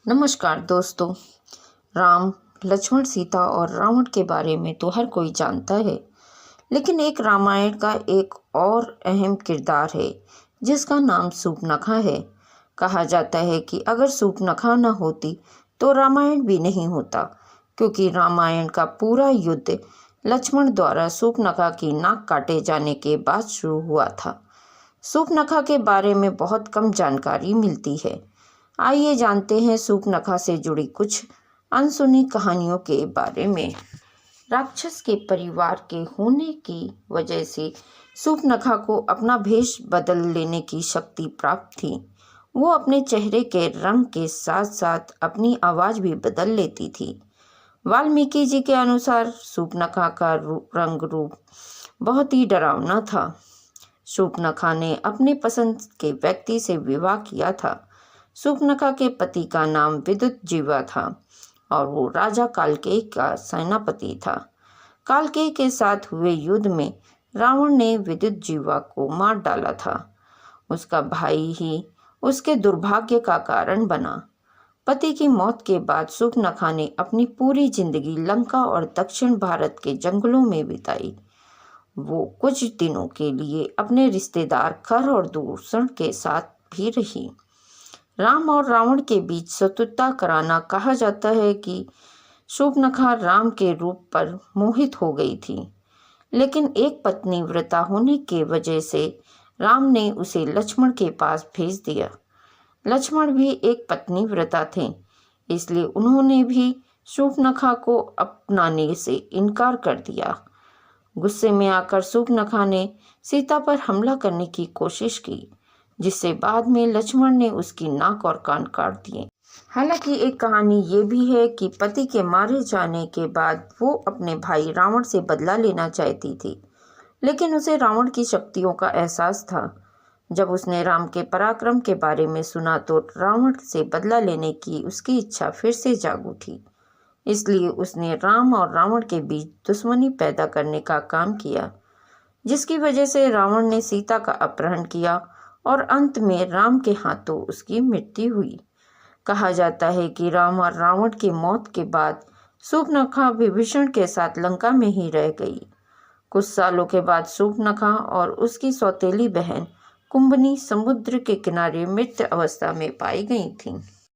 नमस्कार दोस्तों। राम, लक्ष्मण, सीता और रावण के बारे में तो हर कोई जानता है, लेकिन एक रामायण का एक और अहम किरदार है जिसका नाम सूर्पनखा है। कहा जाता है कि अगर सूर्पनखा न होती तो रामायण भी नहीं होता, क्योंकि रामायण का पूरा युद्ध लक्ष्मण द्वारा सूर्पनखा की नाक काटे जाने के बाद शुरू हुआ था। सूर्पनखा के बारे में बहुत कम जानकारी मिलती है। आइए जानते हैं सूर्पनखा से जुड़ी कुछ अनसुनी कहानियों के बारे में। राक्षस के परिवार के होने की वजह से सूर्पनखा को अपना भेष बदल लेने की शक्ति प्राप्त थी। वो अपने चेहरे के रंग के साथ साथ अपनी आवाज़ भी बदल लेती थी। वाल्मीकि जी के अनुसार सूर्पनखा का रंग रूप बहुत ही डरावना था। सूर्पनखा ने अपने पसंद के व्यक्ति से विवाह किया था। सूर्पनखा के पति का नाम विद्युतजीवा था और वो राजा कालकेय का सेनापति था। कालकेय के साथ हुए युद्ध में रावण ने विद्युतजीवा को मार डाला था। उसका भाई ही उसके दुर्भाग्य का कारण बना। पति की मौत के बाद सूर्पनखा ने अपनी पूरी जिंदगी लंका और दक्षिण भारत के जंगलों में बिताई। वो कुछ दिनों के लिए अपने रिश्तेदार खर और दूषण के साथ भी रही। राम और रावण के बीच शत्रुता कराना कहा जाता है कि सूर्पनखा राम के रूप पर मोहित हो गई थी, लेकिन एक पत्नी व्रता होने के वजह से राम ने उसे लक्ष्मण के पास भेज दिया। लक्ष्मण भी एक पत्नी व्रता थे, इसलिए उन्होंने भी सूर्पनखा को अपनाने से इनकार कर दिया। गुस्से में आकर सूर्पनखा ने सीता पर हमला करने की कोशिश की, जिससे बाद में लक्ष्मण ने उसकी नाक और कान काट दिए। हालांकि एक कहानी ये भी है कि पति के मारे जाने के बाद वो अपने भाई रावण से बदला लेना चाहती थी, लेकिन उसे रावण की शक्तियों का एहसास था। जब उसने राम के पराक्रम के बारे में सुना तो रावण से बदला लेने की उसकी इच्छा फिर से जाग उठी। इसलिए उसने राम और रावण के बीच दुश्मनी पैदा करने का काम किया, जिसकी वजह से रावण ने सीता का अपहरण किया और अंत में राम के हाथों उसकी मृत्यु हुई। कहा जाता है कि राम और रावण की मौत के बाद सूर्पनखा विभीषण के साथ लंका में ही रह गई। कुछ सालों के बाद सूर्पनखा और उसकी सौतेली बहन कुंभनी समुद्र के किनारे मृत अवस्था में पाई गई थीं।